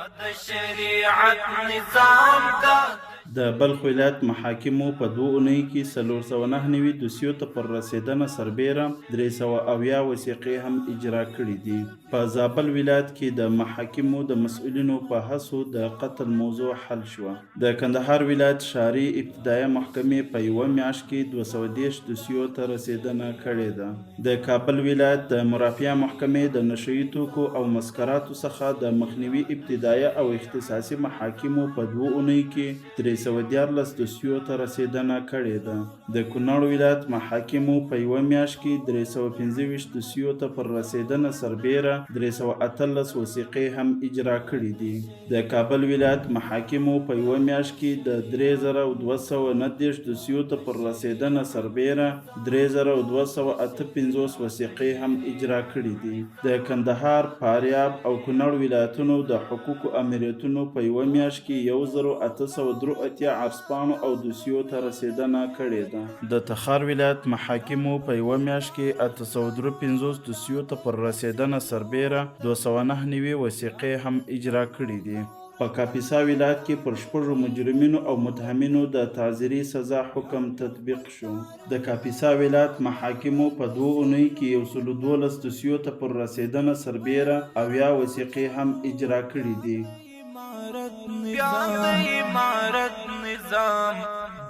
د شریعت نظام دا د بلخ ولایت محاکمو په 2 اونۍ کې 409 دوسیو ته پر رسېدنه سربیره 370 وثیقې هم اجرا کړي دي. په زابل ولایت کې د محاکمو د مسؤلینو په هڅو د قتل موضوع حل شوه. د کندهار ولایت ښاري ابتدایه محکمې په یوه میاشت کې 210 دوسیو ته رسېدنه کړې ده. د کابل ولایت د مرافعه محکمې د نشهیي توکو او مسکراتو څخه د مخنیوي ابتدایه او اختصاصي محاکمو په 2 اونۍ کې 314 دوسیو ته رسېدنه کړې ده. د کونړ ولایت محاکمو په یوه میاشت کې 325 دوسیو ته پر رسېدنه سربیره 318 وثیقې هم اجرا کړي دي. د کابل ولایت محاکمو په یوه میاشت کې د 3219 دوسیو ته پر رسېدنه سربیره 3258 وثیقې هم اجرا کړي دي. د کندهار، فاریاب او کونړ ولایتونو د حقوقو امریتونو په یوه میاشت کې 1883 عرضپاڼو او دوسیو ته رسېدنه کړې ده. د تخار ولایت محاکمو په یوه میاشت کې 853 دوسیو ته پر رسېدنه سربیره 209 وثیقې هم اجرا کړي دي. په کاپیسا ولایت کې پر 6 مجرمینو او متهمینو د تعزیري سزا حکم تطبیق شو. د کاپیسا ولایت محاکمو په 2 اونۍ کې 112 دوسیو ته پر رسېدنه سربیره 70 وثیقې هم اجرا کړي دي. بیا د امارت نظام